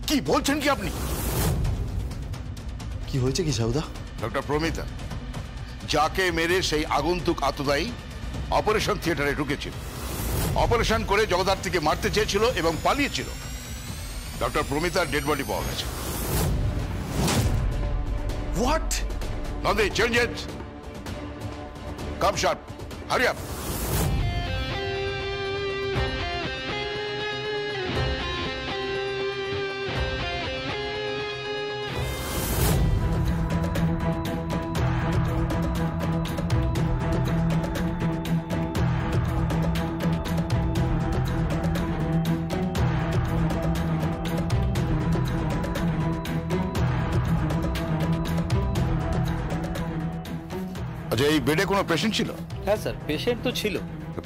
কি বলছেন কি আপনি? কি হয়েছে কি সাউদা? ডক্টর প্রমিতা যাকে মেরে সেই আগন্তুক আততায়ী অপারেশন থিয়েটারে ঢুকেছিল, অপারেশন করে জগদ্ধাত্রীকে মারতে চেয়েছিল এবং পালিয়েছিল। ডক্টর প্রমিতার ডেড বডি পাওয়া গেছে। What? Nandi, change it, come sharp, hurry up. আচ্ছা, এই বেডে কোনো পেশেন্ট ছিল? হ্যাঁ স্যার, পেশেন্ট তো ছিল।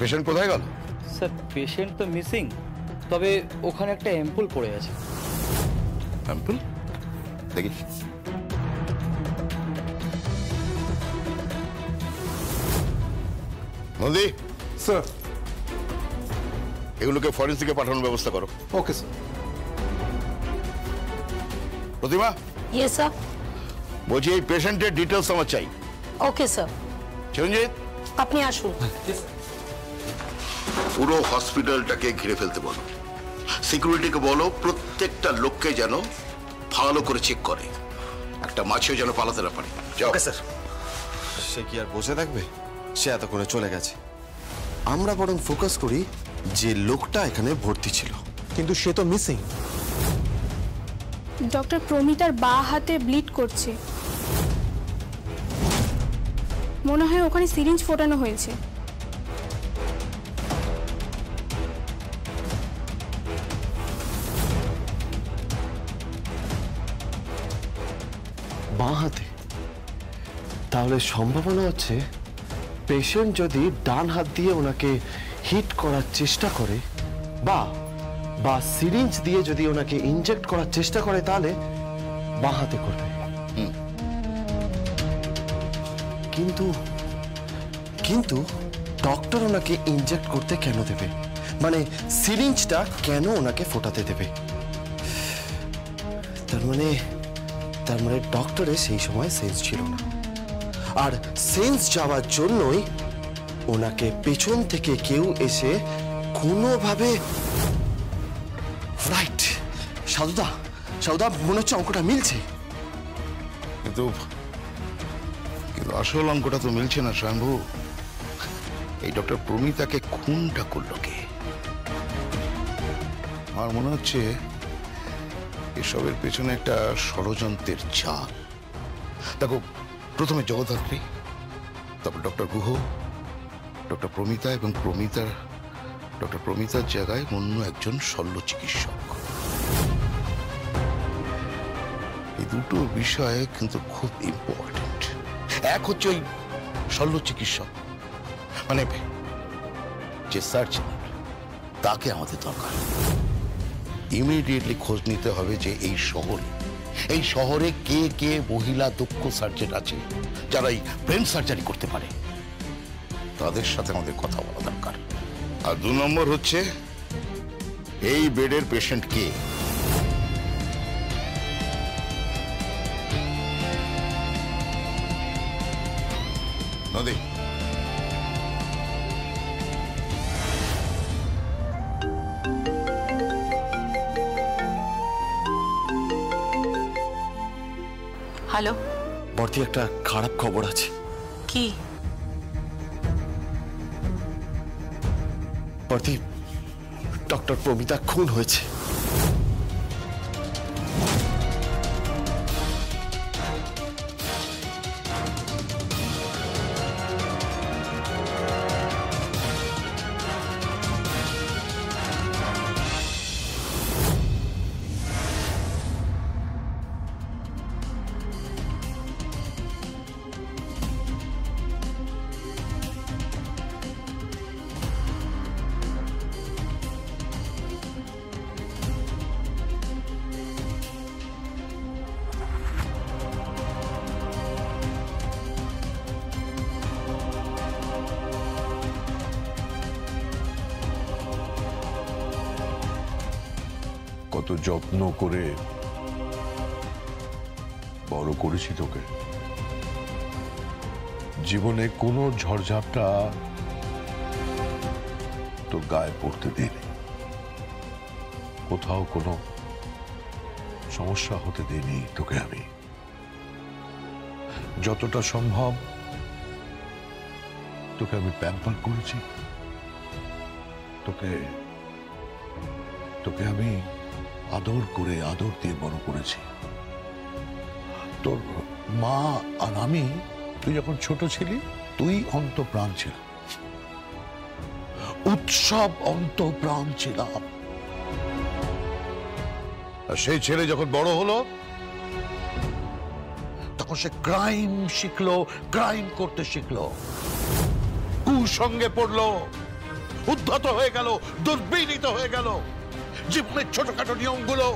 পেশেন্ট কোথায় গেল? স্যার পেশেন্ট তো মিসিং, তবে ওখানে একটা অ্যাম্পুল পড়ে আছে। অ্যাম্পুল? দেখি। নন্দী স্যার, এগুলোকে ফরেন্সিকে পাঠানোর ব্যবস্থা করো। Okay sir. Pratima? Yes sir. বলছি এই পেশেন্টের ডিটেলস আমার চাই। Okay sir. চিরঞ্জিত, আপনি আসুন। পুরো হসপিটালটাকে ঘিরে ফেলতে বলো। সিকিউরিটিকে বলো প্রত্যেকটা লোককে যেন ভালো করে চেক করে, একটা মাছিও যেন পালাতে না পারে। যাও। Okay sir. সে কি আর বসে থাকবে? সে এতক্ষণে চলে গেছে। আমরা বরং ফোকাস করি যে লোকটা এখানে ভর্তি ছিল। কিন্তু সে তো মিসিং। ডক্টর প্রমিতার বাঁ হাতে ব্লিড করছে, মনে হয় ওখানে সিরিঞ্জ ফোটানো হয়েছে। বাঁ হাতে? তাহলে সম্ভাবনা হচ্ছে পেশেন্ট যদি ডান হাত দিয়ে ওনাকে হিট করার চেষ্টা করে বা সিরিঞ্জ দিয়ে যদি ওনাকে ইনজেক্ট করার চেষ্টা করে, তাহলে বাঁ হাতে করবে। কিন্তু কিন্তু ডক্টর ওনাকে ইনজেক্ট করতে কেন দেবে? মানে সিরিঞ্জটা কেন ওনাকে ফোটাতে দেবে? তার মানে ডক্টরের সেই সময় সেন্স ছিল না, আর সেন্স যাওয়ার জন্যই ওনাকে পেছন থেকে কেউ এসে কোনোভাবে। রাইট সাউদা, মনে হচ্ছে অঙ্কটা মিলছে। কিন্তু আসল অঙ্কটা তো মিলছে না শম্ভু। এই ডক্টর প্রমিতাকে খুনটা করলো কে? আমার মনে হচ্ছে এসবের পেছনে একটা ষড়যন্ত্রের চাল। দেখো, প্রথমে জগদ্ধাত্রী, তারপর ডক্টর গুহ, ডক্টর প্রমিতা এবং ডক্টর প্রমিতার জায়গায় অন্য একজন শল্য চিকিৎসক। এই দুটো বিষয় কিন্তু খুব ইম্পর্টেন্ট। এক হচ্ছে ওই শল্য চিকিৎসক, মানে যে সার্জন, তাকে আমাদের দরকার। ইমিডিয়েটলি খোঁজ নিতে হবে যে এই শহরে কে কে মহিলা দক্ষ সার্জন আছে যারা এই ব্রেন সার্জারি করতে পারে, তাদের সাথে আমাদের কথা বলা দরকার। আর 2 নম্বর হচ্ছে এই বেডের পেশেন্ট কে। নদী, হ্যালো বর্তি, একটা খারাপ খবর আছে। কি? বর্তি, ডক্টর প্রমিতা খুন হয়েছে। কত যত্ন করে বড় করেছি তোকে। জীবনে কোনো ঝড়ঝাপটা তোর গায়ে পড়তে দিইনি, কোথাও কোনো সমস্যা হতে দিইনি তোকে। আমি যতটা সম্ভব তোকে আমি প্যাম্পার করেছি, তোকে তোকে আমি আদর করে আদর দিয়ে বড় করেছি। তোর মা আর আমি, তুই যখন ছোট ছিলি তুই অন্তঃপ্রাণ ছিল, উৎসব অন্তঃপ্রাণ ছিলাম। আর সেই ছেলে যখন বড় হলো তখন সে ক্রাইম শিখলো, ক্রাইম করতে শিখলো, কুসঙ্গে পড়লো, উদ্ধত হয়ে গেল, দুর্বিনীত হয়ে গেল। জীবনের ছোটখাটো নিয়মগুলো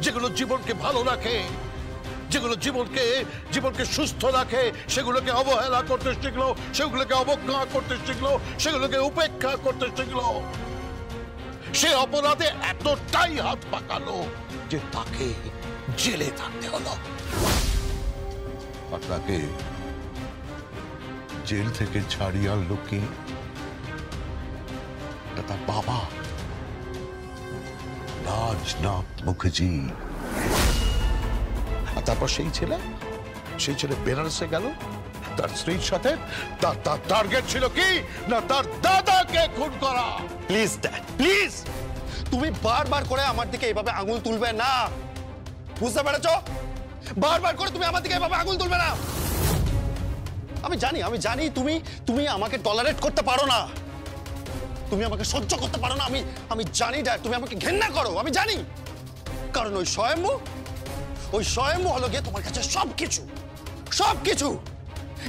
যেগুলো জীবনকে ভালো রাখে, যেগুলো জীবনকে সুস্থ রাখে, সেগুলোকে অবহেলা করতে শিখলো, সেগুলোকে অবজ্ঞা করতে শিখলো, সেগুলোকে উপেক্ষা করতে শিখলো। সে অপরাধে এতটাই হাত পাকালো যে তাকে জেলে থাকতে হলো। আর তাকে জেল থেকে ছাড়িয়ে আনলো কি তার বাবা রাজনাথ মুখার্জি। আর তারপর সেই ছেলে বেনারসে গেল তার স্ত্রীর সাথে। তার টার্গেট ছিল কি না তার দাদাকে খুন করা। প্লিজ ড্যাড, প্লিজ, তুমি বারবার করে আমার দিকে এভাবে আঙুল তুলবে না, বুঝতে পেরেছো? বারবার করে তুমি আমার দিকে এভাবে আঙুল তুলবে না। আমি জানি তুমি আমাকে টলারেট করতে পারো না, তুমি আমাকে সহ্য করতে পারো না। আমি জানি ড্যাড, তুমি আমাকে ঘেন্না করো, আমি জানি। কারণ ওই স্বয়ম্ভু হলো গিয়ে তোমার কাছে সবকিছু।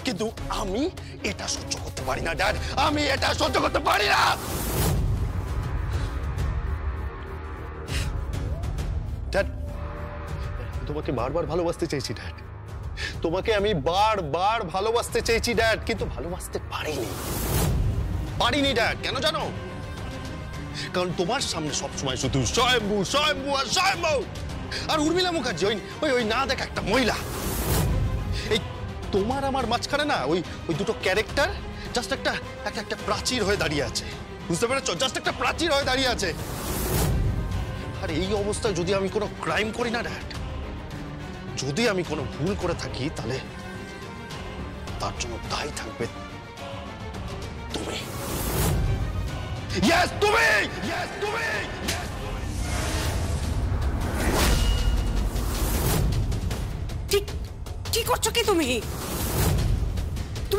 কিন্তু আমি এটা সহ্য করতে পারি না ড্যাড, আমি এটা সহ্য করতে পারি না। ড্যাড, তোমাকে বারবার ভালোবাসতে চেয়েছি ড্যাড, তোমাকে আমি বারবার ভালোবাসতে চেয়েছি ড্যাড, কিন্তু ভালোবাসতে পারিনি ড্যাড। কেন জানো? কারণ তোমার সামনে সবসময় শুধু স্বয়ম্ভু আর স্বয়ম্ভু। আর উর্মিলা মুখার্জি ওই না দেখা একটা মহিলা। এই তোমার আমার মাঝখানে না ওই দুটো ক্যারেক্টার জাস্ট একটা প্রাচীর হয়ে দাঁড়িয়ে আছে, বুঝতে পেরেছো? জাস্ট একটা প্রাচীর হয়ে দাঁড়িয়ে আছে। আর এই অবস্থায় যদি আমি কোনো ক্রাইম করি না ড্যাড, যদি আমি কোনো ভুল করে থাকি, তাহলে তার জন্য দায়ী থাকবে তুমি। ইয়েস, তুমি। কি করছো কি তুমি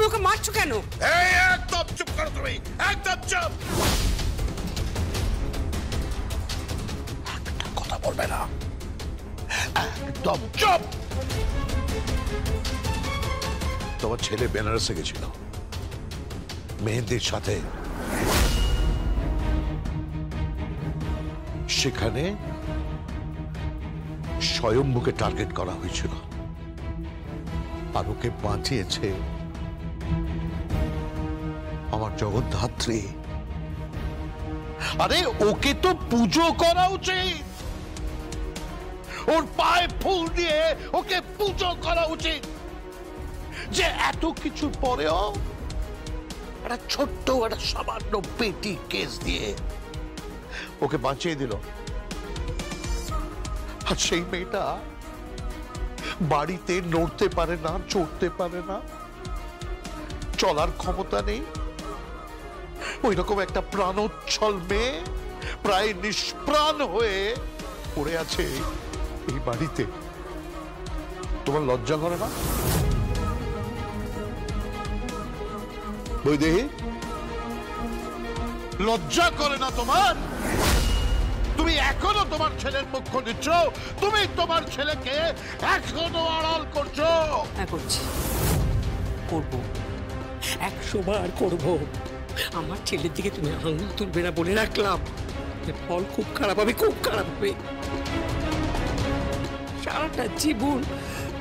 ওকে মারছো কেন? একদম চুপ করো তুমি, একদম চুপ। একটা কথা বলবে না, একদম চুপ। তোমার ছেলে বেনারসে গেছিল মেহেন্দির সাথে, সেখানে স্বয়ম্ভুকে টার্গেট করা হয়েছিল, আর ওকে বাঁচিয়েছে আমার জগদ্ধাত্রী। আরে ওকে তো পুজো করা উচিত, ওর পায়ে ফুল দিয়ে ওকে পুজো করা উচিত, যে এত কিছুর পরেও একটা ছোট্ট একটা সামান্য পেটি কেস দিয়ে ওকে বাঁচিয়ে দিল। আর সেই মেয়েটা বাড়িতে নড়তে পারে না, চড়তে পারে না, চলার ক্ষমতা নেই। ওই রকম একটা প্রাণোচ্ছল মেয়ে প্রায় নিষ্প্রাণ হয়ে পড়ে আছে এই বাড়িতে। তোমার লজ্জা করে না বৈদেহী? লজ্জা করে না তোমার? তুমি এখনো তোমার ছেলের মুখ দিচ্ছ, তুমি তোমার ছেলেকে এখনো আড়াল করছো। হ্যাঁ, করবো, 100 বার করবো। আমার ছেলের দিকে তুমি আঙুল তুলবে না বলে রাখলাম, ফল খুব খারাপ হবে, খুব খারাপ হবে। সারাটা জীবন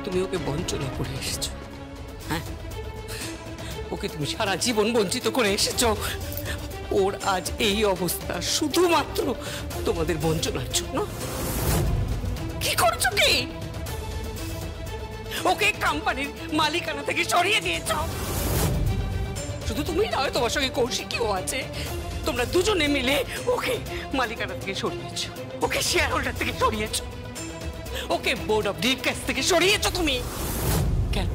তুমি ওকে বঞ্চনা করে এসেছো। হ্যাঁ, ওকে তুমি সারা জীবন বঞ্চিত করে এসেছো। ওর আজ এই অবস্থা শুধুমাত্র তোমাদের বঞ্চনার জন্য। কি করছো কি? ওকে কোম্পানির মালিকানা থেকে সরিয়ে দিয়েছো। শুধু তুমি নয়, তোমার সঙ্গে কৌশিকীও আছে। তোমরা দুজনে মিলে ওকে মালিকানা থেকে সরিয়েছো, ওকে শেয়ার হোল্ডার থেকে সরিয়েছো, ওকে বোর্ড অফ ডিরেক্টরস থেকে সরিয়েছো তুমি। কেন?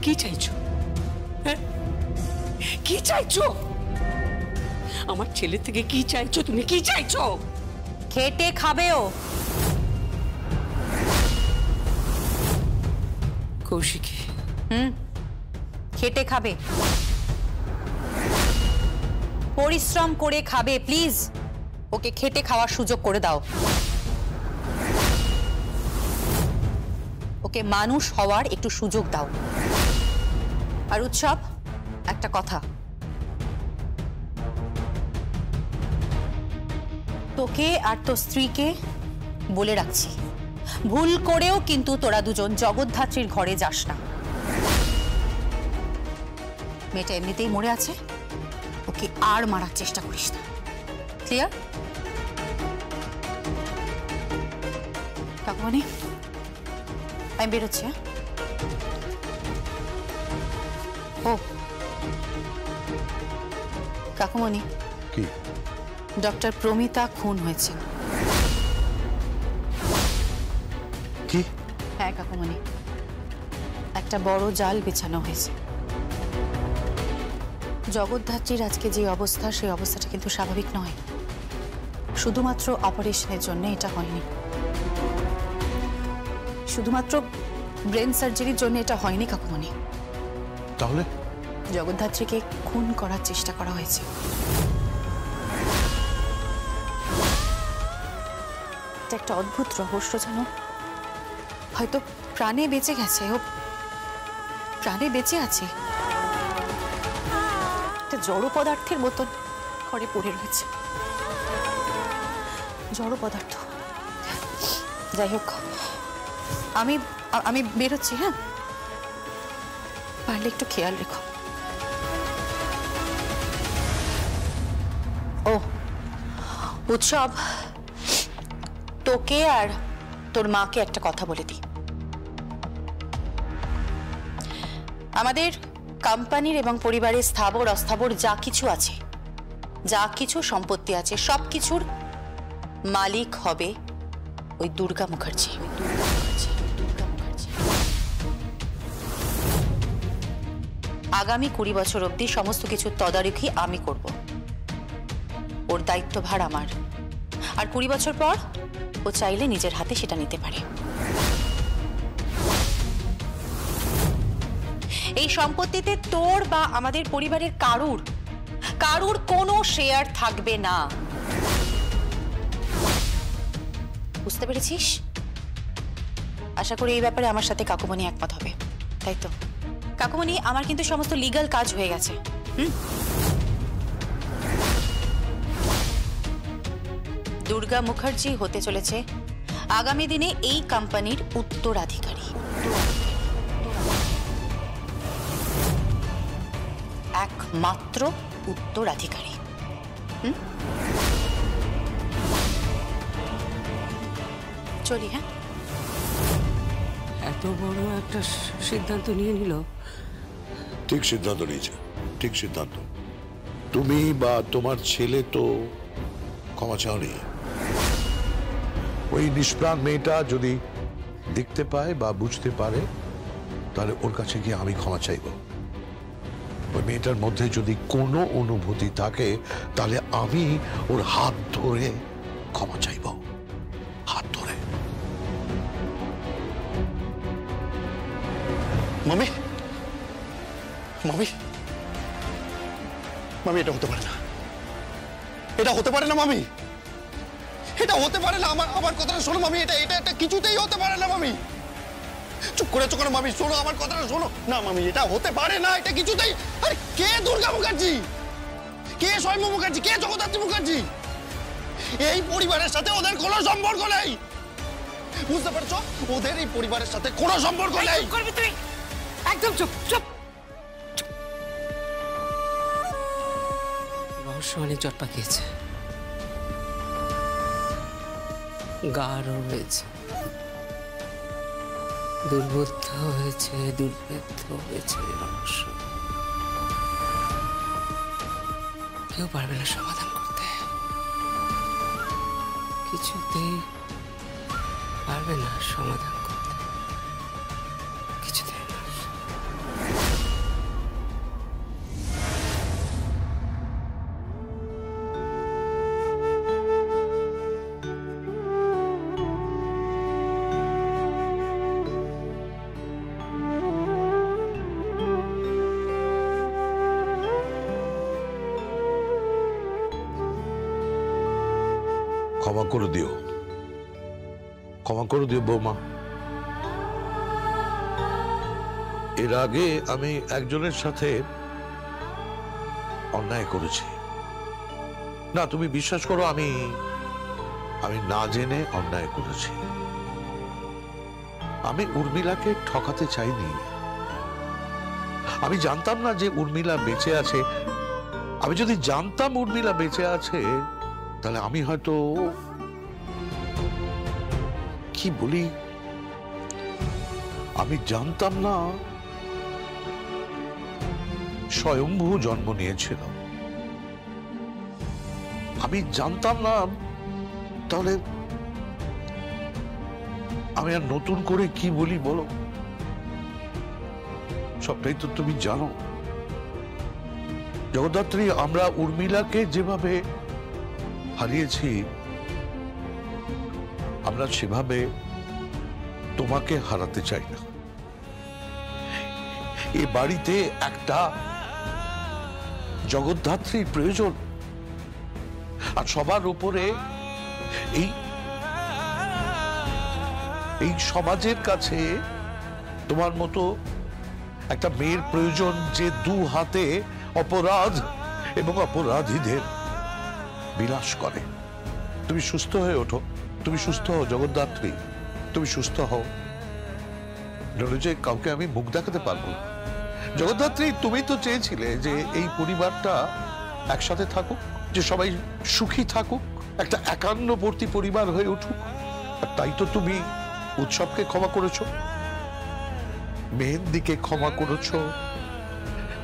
কি চাইছো? হ্যাঁ, কি চাইছো? আমার ছেলে থেকে কি চাইছো তুমি? কি চাইছো? খেটে খাবে ও। কৌশিকী, খেটে খাবে, পরিশ্রম করে খাবে। প্লিজ ওকে খেটে খাওয়ার সুযোগ করে দাও, ওকে মানুষ হওয়ার একটু সুযোগ দাও। আর উৎসব, একটা কথা, তোকে আর তোর স্ত্রীকে বলে রাখছি, ভুল করেও কিন্তু তোরা দুজন জগদ্ধাত্রীর ঘরে যাস না। মেয়েটা এমনিতেই মরে আছে, ওকে আর মারার চেষ্টা করিস না। ক্লিয়ার? কাকুমণি, আমি বেরোচ্ছি। ও কাকুমণি, কি? ডক্টর প্রমিতা খুন হয়েছে। কি? হ্যাঁ কাকুমণি, একটা বড় জাল বিছানো হয়েছে। জগদ্ধাত্রীর আজকে যে অবস্থা, সেই অবস্থাটা কিন্তু স্বাভাবিক নয়। শুধুমাত্র অপারেশনের জন্য এটা হয়নি, শুধুমাত্র ব্রেন সার্জারির জন্য এটা হয়নি কাকুমণি। তাহলে জগদ্ধাত্রীকে খুন করার চেষ্টা করা হয়েছে। এটা একটা অদ্ভুত রহস্য, জানো। হয়তো প্রাণে বেঁচে গেছে, ও প্রাণে বেঁচে আছে, একটা জড় পদার্থের মতন ঘরে পড়ে রয়েছে। জড় পদার্থ। যাই হোক, আমি আমি বেরোচ্ছি। হ্যাঁ, পারলে একটু খেয়াল রেখো। ও উৎসব, তোকে আর তোর মাকে একটা কথা বলে দিই। আমাদের কোম্পানির এবং পরিবারের স্থাবর অস্থাবর যা কিছু আছে, যা কিছু সম্পত্তি আছে, সবকিছুর মালিক হবে ওই দুর্গা মুখার্জি। আগামী 20 বছর অবধি সমস্ত কিছু তদারকি আমি করব। ওর দায়িত্বভার আমার। আর 20 বছর পর ও চাইলে নিজের হাতে সেটা নিতে পারে। এই সম্পত্তিতে তোর বা আমাদের পরিবারের কারুর কোনো শেয়ার থাকবে না। বুঝতে পেরেছিস? আশা করি এই ব্যাপারে আমার সাথে কাকুমণি একমত হবে, তাই তো? কাকুমণি, আমার কিন্তু সমস্ত লিগ্যাল কাজ হয়ে গেছে। দুর্গা মুখার্জি হতে চলেছে আগামী দিনে এই কোম্পানির উত্তরাধিকারী। একমাত্র উত্তরাধিকারী। চলি। হ্যাঁ, এত বড় একটা সিদ্ধান্ত নিয়ে নিল। ঠিক সিদ্ধান্ত নিয়েছে, ঠিক সিদ্ধান্ত। তুমি বা তোমার ছেলে তো ক্ষমা চাওনি। ওই নিষ্প্রাণ মেয়েটা যদি দেখতে পায় বা বুঝতে পারে, তাহলে ওর কাছে গিয়ে আমি ক্ষমা চাইব। ওই মেয়েটার মধ্যে যদি কোনো অনুভূতি থাকে, তাহলে আমি ওর হাত ধরে ক্ষমা চাইব, হাত ধরে। মামি, মামি, মামি, এটা হতে পারে না, এটা হতে পারে না মামি, এটা হতে পারে না। আমার কথাটা শোনো মামি, এটা কিছুতেই হতে পারে না মামি। চুপ করেছো কেন মামি? শোনো আমার কথাটা, শোনো না মামি, এটা হতে পারে না, এটা কিছুতেই। আরে কে দুর্গা মুখার্জি, কে স্বয়ং মুখার্জি, কে জগদ্ধাত্রী মুখার্জি? এই পরিবারের সাথে ওদের কোনো সম্পর্ক নেই, বুঝতে পারছো? ওদের এই পরিবারের সাথে কোনো সম্পর্ক নেই। করবি তুই? একদম চুপ চুপ। রহস্য অনেক জট পাকিয়েছে, গাঢ় হয়েছে। দুর্বোধ্য হয়েছে, দুর্ভেদ্য হয়েছে রহস্য। কেউ পারবে না সমাধান করতে, কিছুতেই পারবে না সমাধান করতে, কিছুতেই না। ক্ষমা করে দিও, ক্ষমা করে দিও বৌমা। এর আগে আমি একজনের সাথে অন্যায় করেছি। না, তুমি বিশ্বাস করো, আমি না জেনে অন্যায় করেছি। আমি উর্মিলাকে ঠকাতে চাইনি। আমি জানতাম না যে উর্মিলা বেঁচে আছে। আমি যদি জানতাম উর্মিলা বেঁচে আছে, তাহলে আমি হয়তো কি বলি, আমি জানতাম না স্বয়ম্ভু জন্ম নিয়েছিল। আমি জানতাম না, তাহলে আমি আর নতুন করে কি বলি বলো? সবটাই তো তুমি জানো জগদ্ধাত্রী। আমরা উর্মিলাকে যেভাবে হারিয়েছি, আমরা সেভাবে তোমাকে হারাতে চাই না। এ বাড়িতে একটা জগদ্ধাত্রীর প্রয়োজন, আর সবার উপরে এই সমাজের কাছে তোমার মতো একটা মেয়ের প্রয়োজন, যে দু হাতে অপরাধ এবং অপরাধীদের বিলাস করে। তুমি সুস্থ হয়ে ওঠো, তুমি সুস্থ হও জগদ্ধাত্রী, তুমি সুস্থ হও, নইলে যে কাউকে আমি মুখ দেখাতে পারবো না। জগদ্ধাত্রী, তুমি তো চেয়েছিলে যে এই পরিবারটা একসাথে থাকুক, যে সবাই সুখী থাকুক, একটা একান্নবর্তী পরিবার হয়ে উঠুক। আর তাই তো তুমি উৎসবকে ক্ষমা করেছো, মেহেন্দিকে ক্ষমা করেছো।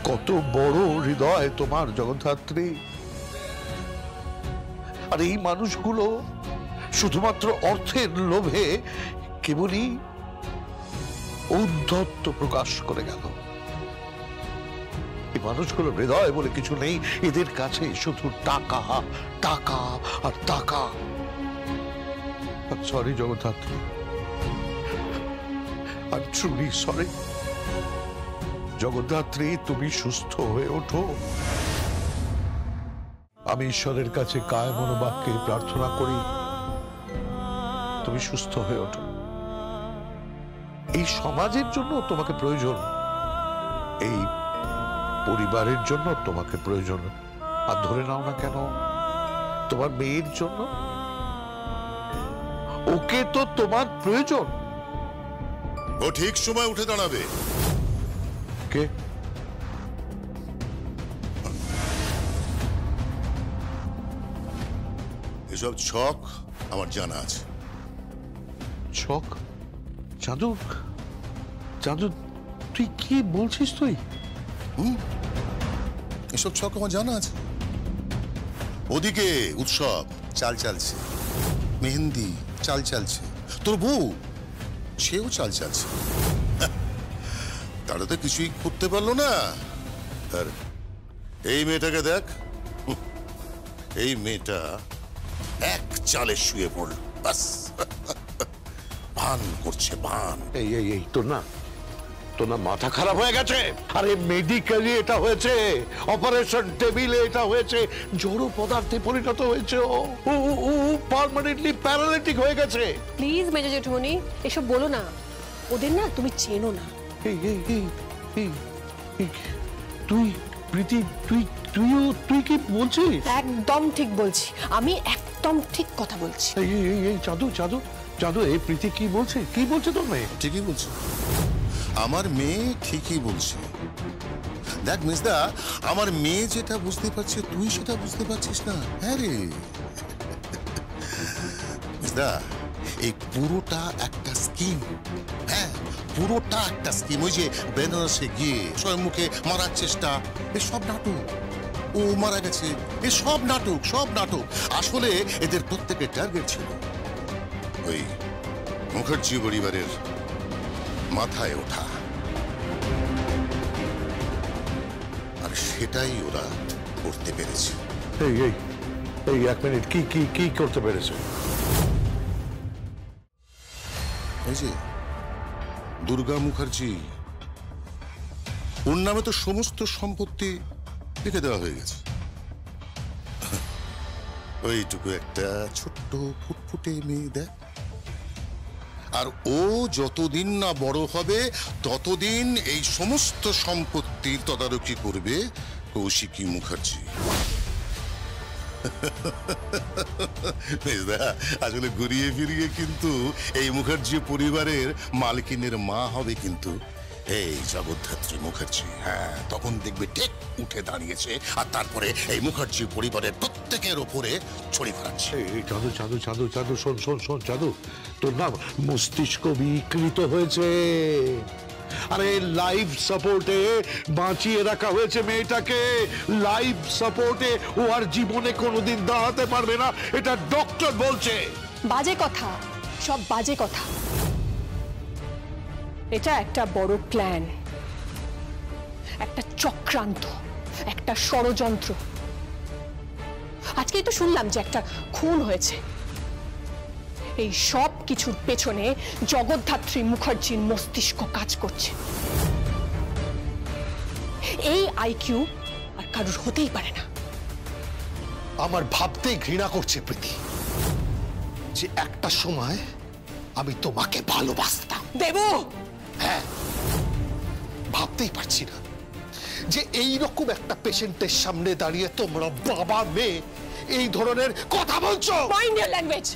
কত বড় হৃদয় তোমার জগদ্ধাত্রী। আর এই মানুষগুলো শুধুমাত্র অর্থের লোভে কেবলই ঔদ্ধত্য প্রকাশ করে গেল। এই মানুষগুলো হৃদয় বলে কিছু নেই, এদের কাছে শুধু টাকা, টাকা আর টাকা। Sorry Jagaddhatri, I'm truly sorry. Jagaddhatri, তুমি সুস্থ হয়ে ওঠো। আমি ঈশ্বরের কাছে কায় মনোবাক্যে প্রার্থনা করি, তুমি সুস্থ হয়ে ওঠো। এই সমাজের জন্য তোমাকে প্রয়োজন, এই পরিবারের জন্য তোমাকে প্রয়োজন। আর ধরে নাও না কেন, তোমার মেয়ের জন্য, ওকে তো তোমার প্রয়োজন। ও ঠিক সময় উঠে দাঁড়াবে। কে? এসব ছক আমার জানা আছে। ছক? চাঁদু, চাঁদু, তুই কি বলছিস? তুই এসব ছক আমার জানা আছে। ওদিকে উৎসব চাল চালছে, মেহেন্দি চাল চালছে, তোর বউ সেও চাল চালছে। তারা তো কিছুই করতে পারলো না। আর এই মেয়েটাকে দেখ, এই মেয়েটা এক চালে শুয়ে পড়ল, বাস ভান করছে, ভান। এই এই এই তোর না মাথা খারাপ হয়ে গেছে? আরে মেডিকেলি এটা হয়েছে, অপারেশন টেবিলে এটা হয়েছে, জড় পদার্থে পরিণত হয়েছে। ও পার্মানেন্টলি প্যারালাইটিক হয়ে গেছে। প্লিজ মেজো জেঠুমনি, এসব বলো না। ওদের না তুমি চেনো না। এই এই এই এই তুই প্রীতি, তুই কি বলছিস? একদম ঠিক বলছি, আমি একদম ঠিক কথা বলছি। এই এই এই চাঁদু, চাঁদু, চাঁদু, এই প্রীতি কি বলছে? কি বলছে তোর মেয়ে? ঠিকই বলছে, আমার মেয়ে ঠিকই বলছে। দেখ মিসদা, আমার মেয়ে যেটা বুঝতে পারছে তুই সেটা বুঝতে পারছিস না। হ্যাঁ রে মিসদা, এই পুরোটা একটা স্কিম। হ্যাঁ, পুরোটা একটা স্কিম। ওই যে বেনারসে গিয়ে স্বয়ং মুখে মারার চেষ্টা, এসব নাটক। ও মারা গেছে, এসব নাটক, সব নাটক। আসলে এদের প্রত্যেকের টার্গেট ছিল ওই মুখার্জি পরিবারের মাথায় ওঠা, আর সেটাই ওরা করতে পেরেছে। এই এই এই এক মিনিট, কি কি কি করতে পেরেছে? এই যে দুর্গা মুখার্জি, ওর নামে তো সমস্ত সম্পত্তি লিখে দেওয়া হয়ে গেছে। ওইটুকু একটা ছোট্ট ফুটফুটে মেয়ে দেখ, আর ও যতদিন না বড় হবে ততদিন এই সমস্ত সম্পত্তির তদারকি করবে কৌশিকী মুখার্জি। আসলে ঘুরিয়ে ফিরিয়ে কিন্তু এই মুখার্জি পরিবারের মালকিনের মা হবে কিন্তু এই জগদ্ধাত্রী মুখার্জি। হ্যাঁ, তখন দেখবে ঠিক উঠে দাঁড়িয়েছে, আর তারপরে এই মুখার্জি পরিবারের প্রত্যেকের ওপরে ছড়ি ফেরাচ্ছে। এই চাঁদু চাঁদু চাঁদু চাঁদু, শোন শোন শোন চাঁদু, তোর নাম মস্তিষ্ক বিকৃত হয়েছে। আরে লাইফ সাপোর্টে বাঁচিয়ে রাখা হয়েছে মেয়েটাকে, লাইফ সাপোর্টে। ও আর জীবনে কোনোদিন দাঁড়াতে পারবে না, এটা ডক্টর বলছে। বাজে কথা, সব বাজে কথা। এটা একটা বড় প্ল্যান, একটা চক্রান্ত, একটা ষড়যন্ত্র। আজকেই তো শুনলাম যে একটা খুন হয়েছে। এই সব কিছুর পেছনে জগদ্ধাত্রী মুখার্জির মস্তিষ্ক কাজ করছে। এই আইকিউ আর কারোর হতেই পারে না। আমার ভাবতেই ঘৃণা করছে প্রীতি, যে একটা সময় আমি তোমাকে ভালোবাসতাম। দেবু, হ্যাঁ, ভাবতেই পারছি না যে এইরকম একটা পেশেন্টের সামনে দাঁড়িয়ে তোমরা বাবা মেয়ে এই ধরনের কথা বলছো। Mind your language.